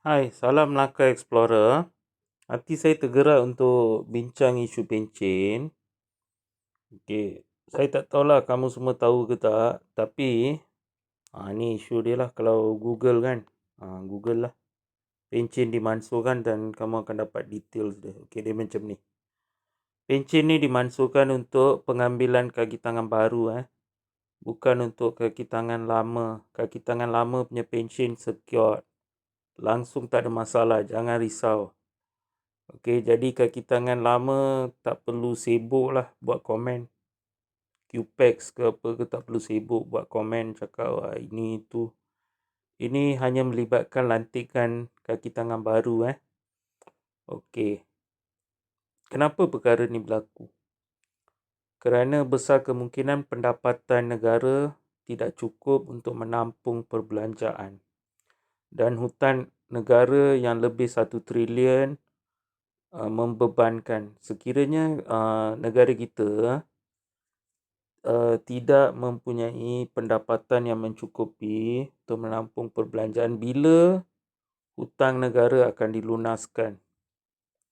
Hai, salam Melaka Explorer. Hati saya tergerak untuk bincang isu pencen. Okey, saya tak tahulah kamu semua tahu ke tak, tapi ni isu dia lah kalau Google kan. Google lah. Pencen dimansuhkan dan kamu akan dapat details dia. Okey, dia macam ni. Pencen ni dimansuhkan untuk pengambilan kaki tangan baru bukan untuk kaki tangan lama. Kaki tangan lama punya pencen secure. Langsung tak ada masalah, jangan risau. Okey, jadi kaki tangan lama tak perlu sibuk lah buat komen. QPEX ke apa ke tak perlu sibuk buat komen cakap ini tu. Ini hanya melibatkan lantikan kaki tangan baru Okey. Kenapa perkara ni berlaku? Kerana besar kemungkinan pendapatan negara tidak cukup untuk menampung perbelanjaan. Dan hutang negara yang lebih 1 trilion membebankan. Sekiranya negara kita tidak mempunyai pendapatan yang mencukupi untuk menampung perbelanjaan, bila hutang negara akan dilunaskan?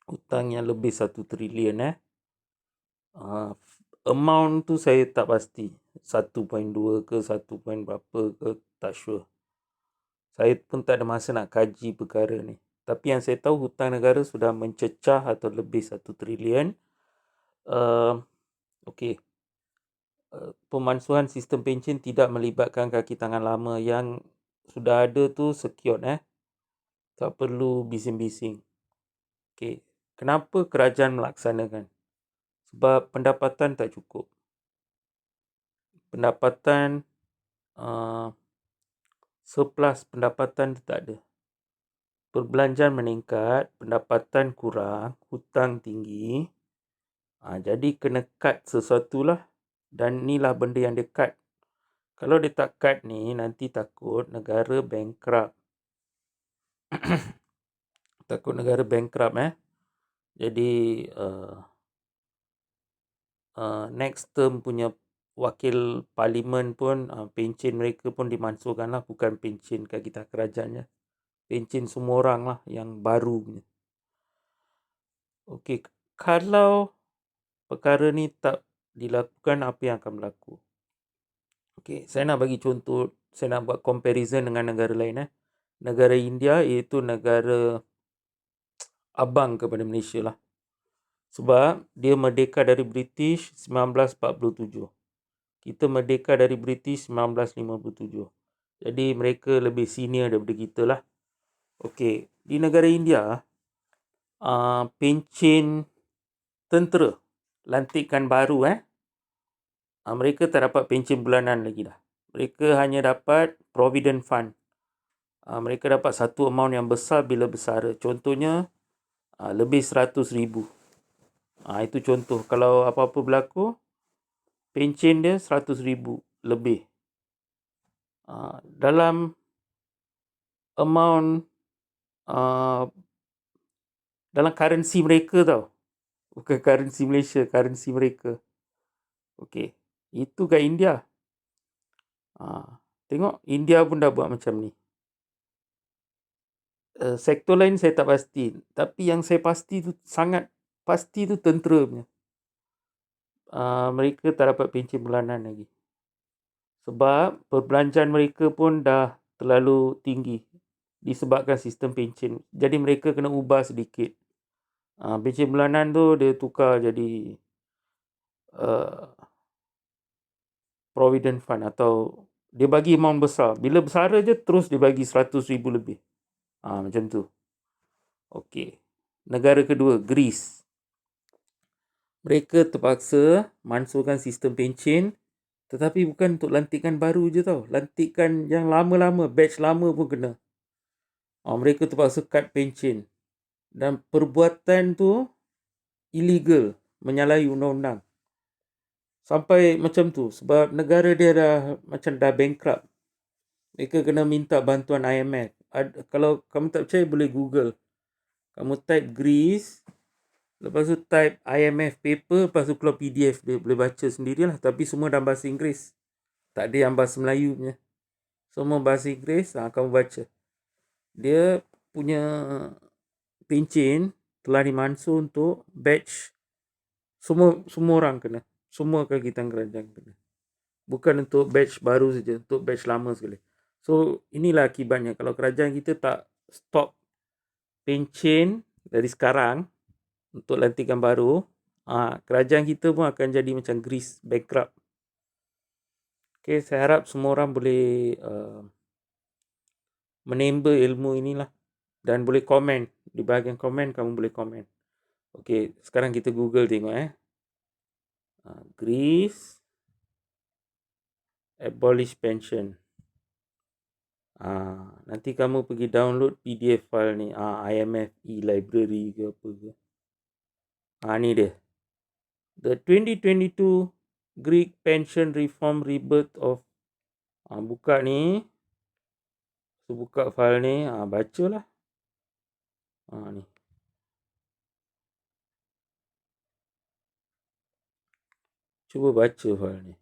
Hutang yang lebih 1 trilion amount tu saya tak pasti, 1.2 ke 1 point berapa ke, tak sure. Saya pun tak ada masa nak kaji perkara ni. Tapi yang saya tahu hutang negara sudah mencecah atau lebih 1 trilion. Okey. Pemansuhan sistem pencen tidak melibatkan kaki tangan lama. Yang sudah ada tu secured tak perlu bising-bising. Okey, kenapa kerajaan melaksanakan? Sebab pendapatan tak cukup. Pendapatan surplus pendapatan tu tak ada. Perbelanjaan meningkat, pendapatan kurang, hutang tinggi. Jadi kena cut sesuatu lah. Dan inilah benda yang dia cut. Kalau dia tak cut ni, nanti takut negara bankrupt. Takut negara bankrupt Jadi next term punya wakil parlimen pun pencen mereka pun dimansuhkan lah. Bukan pencen kat kita kerajaannya. Pencen semua orang lah yang baru punya. Okey, kalau perkara ni tak dilakukan, apa yang akan berlaku? Okey, saya nak bagi contoh, saya nak buat comparison dengan negara lain Negara India iaitu negara abang kepada Malaysia lah. Sebab dia merdeka dari British 1947. Kita merdeka dari British 1957. Jadi mereka lebih senior daripada kita lah. Okey, di negara India, pencen tentera, lantikan baru mereka tak dapat pencen bulanan lagi dah. Mereka hanya dapat Provident Fund. Mereka dapat satu amount yang besar bila bersara. Contohnya, lebih 100,000. Itu contoh. Kalau apa-apa berlaku, pencen dia 100,000 lebih. Dalam amount, dalam currency mereka tau. Bukan currency Malaysia, currency mereka. Okey, itu kat India. Tengok, India pun dah buat macam ni. Sektor lain saya tak pasti. Tapi yang saya pasti tu, sangat pasti tu tentera punya. Mereka tak dapat pencen bulanan lagi. Sebab perbelanjaan mereka pun dah terlalu tinggi disebabkan sistem pencen. Jadi mereka kena ubah sedikit. Pencen bulanan tu dia tukar jadi Provident Fund, atau dia bagi amount besar. Bila bersara je terus dia bagi 100,000 lebih. Macam tu. Okey. Negara kedua, Greece. Mereka terpaksa mansuhkan sistem pencen, tetapi bukan untuk lantikan baru je tau. Lantikan yang lama-lama, batch lama pun kena. Mereka terpaksa cut pencen. Dan perbuatan tu illegal, menyalahi undang-undang. Sampai macam tu sebab negara dia dah bankrupt. Mereka kena minta bantuan IMF. Kalau kamu tak percaya boleh Google. Kamu type Greece, lepas tu type IMF paper, lepas tu keluar PDF. Dia boleh baca sendirilah. Tapi semua dalam bahasa Inggeris. Tak ada yang bahasa Melayu punya. Semua bahasa Inggeris, kamu baca. Dia punya pencen telah dimansuh untuk batch semua orang kena. Semua kagitan kerajaan kena. Bukan untuk batch baru saja, untuk batch lama sekali. So, inilah akibatnya. Kalau kerajaan kita tak stop pencen dari sekarang untuk lantikan baru, kerajaan kita pun akan jadi macam Greece, bankrupt. Okay, saya harap semua orang boleh menimba ilmu inilah dan boleh komen. Di bahagian komen, kamu boleh komen. Okay, sekarang kita Google tengok Greece abolish pension. Nanti kamu pergi download PDF file ni. IMF e-library ke apa ke. Ni dia. The 2022 Greek Pension Reform Rebirth of. Buka ni. So, buka file ni. Bacalah. Ni. Cuba baca file ni.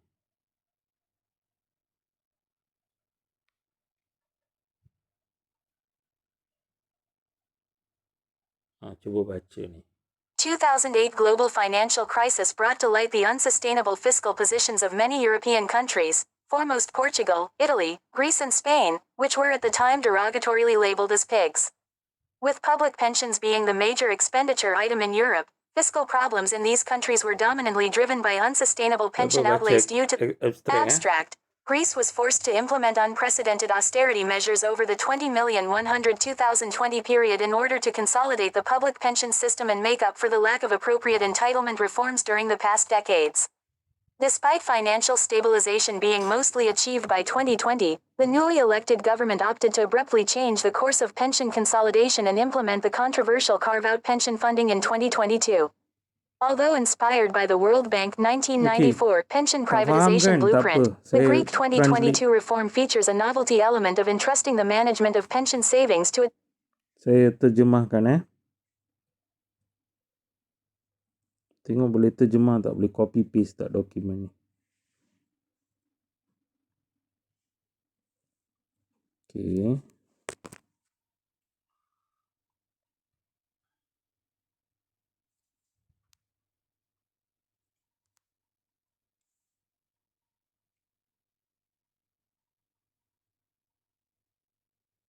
Cuba baca ni. 2008 global financial crisis brought to light the unsustainable fiscal positions of many European countries, foremost Portugal, Italy, Greece and Spain, which were at the time derogatorily labeled as pigs. With public pensions being the major expenditure item in Europe, fiscal problems in these countries were dominantly driven by unsustainable pension outlays due to abstract. Greece was forced to implement unprecedented austerity measures over the 20,100,2020 period in order to consolidate the public pension system and make up for the lack of appropriate entitlement reforms during the past decades. Despite financial stabilization being mostly achieved by 2020, the newly elected government opted to abruptly change the course of pension consolidation and implement the controversial carve-out pension funding in 2022. Although inspired by the World Bank 1994 pension privatization blueprint, the Greek 2022 reform features a novelty element of entrusting the management of pension savings to Saya terjemahkan Tengok boleh terjemah tak, boleh copy paste tak dokumen ni. Okay.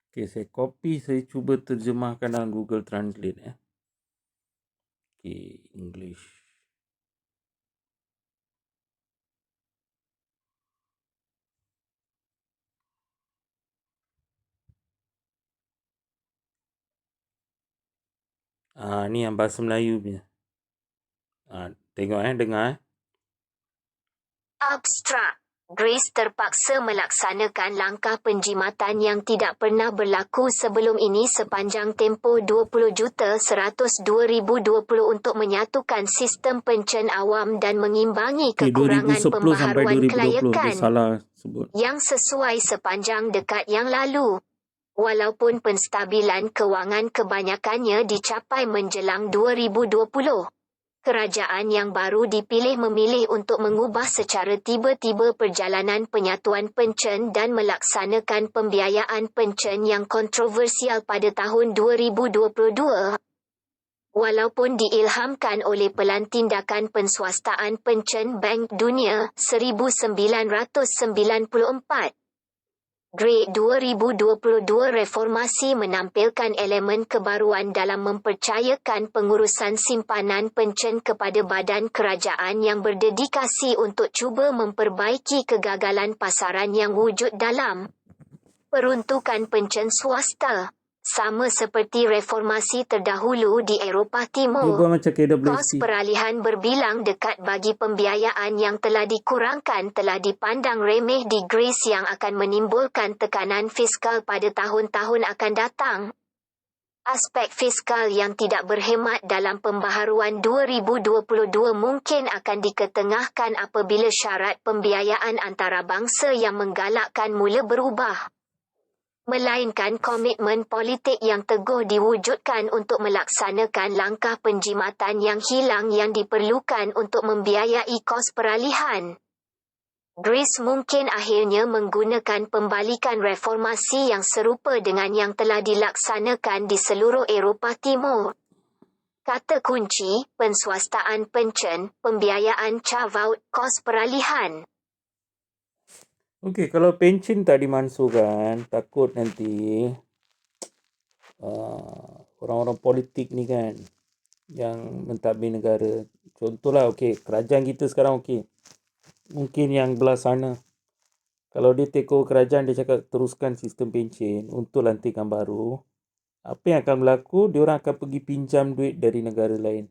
Okay, saya copy, saya cuba terjemahkan dalam Google Translate Okay, English. Ni yang bahasa Melayu punya. Tengok dengar Abstrak. Greece terpaksa melaksanakan langkah penjimatan yang tidak pernah berlaku sebelum ini sepanjang tempoh 20.102.020 untuk menyatukan sistem pencen awam dan mengimbangi kekurangan pembaharuan kelayakan yang sesuai sepanjang dekad yang lalu. Walaupun penstabilan kewangan kebanyakannya dicapai menjelang 2020. Kerajaan yang baru dipilih memilih untuk mengubah secara tiba-tiba perjalanan penyatuan pencen dan melaksanakan pembiayaan pencen yang kontroversial pada tahun 2022. Walaupun diilhamkan oleh Pelan Tindakan Penswastaan Pencen Bank Dunia 1994. Great 2022 reformasi menampilkan elemen kebaruan dalam mempercayakan pengurusan simpanan pencen kepada badan kerajaan yang berdedikasi untuk cuba memperbaiki kegagalan pasaran yang wujud dalam peruntukan pencen swasta. Sama seperti reformasi terdahulu di Eropah Timur, kos peralihan berbilang dekat bagi pembiayaan yang telah dikurangkan telah dipandang remeh di Greece yang akan menimbulkan tekanan fiskal pada tahun-tahun akan datang. Aspek fiskal yang tidak berhemat dalam pembaharuan 2022 mungkin akan diketengahkan apabila syarat pembiayaan antarabangsa yang menggalakkan mula berubah. Melainkan komitmen politik yang teguh diwujudkan untuk melaksanakan langkah penjimatan yang hilang yang diperlukan untuk membiayai kos peralihan. Greece mungkin akhirnya menggunakan pembalikan reformasi yang serupa dengan yang telah dilaksanakan di seluruh Eropah Timur. Kata kunci, penswastaan pencen, pembiayaan carve-out, kos peralihan. Okey, kalau pencen tak dimasukkan, takut nanti orang-orang politik ni kan yang mentadbir negara. Contohlah, okey, kerajaan kita sekarang okey. Mungkin yang belah sana, kalau dia take over kerajaan, dia cakap teruskan sistem pencen untuk lantikan baru. Apa yang akan berlaku, dia orang akan pergi pinjam duit dari negara lain.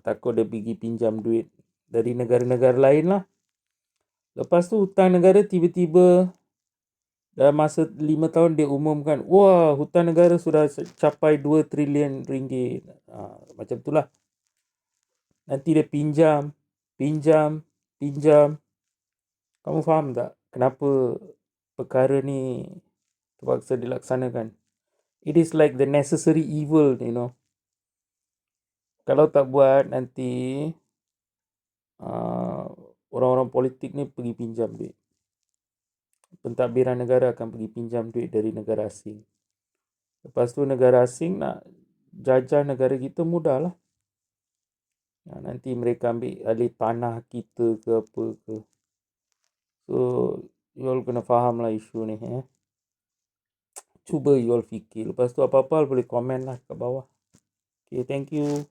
Takut dia pergi pinjam duit dari negara-negara lain lah. Lepas tu hutang negara tiba-tiba dalam masa 5 tahun dia umumkan, wah, hutang negara sudah capai 2 trilion ringgit. Macam itulah. Nanti dia pinjam. Kamu faham tak kenapa perkara ni terpaksa dilaksanakan? It is like the necessary evil, you know. Kalau tak buat, nanti orang-orang politik ni pergi pinjam duit. Pentadbiran negara akan pergi pinjam duit dari negara asing. Lepas tu negara asing nak jajah negara kita mudah lah. Nanti mereka ambil alih tanah kita ke apa ke. So, you all kena faham lah isu ni. Cuba you all fikir. Lepas tu apa-apa boleh komen lah kat bawah. Okay, thank you.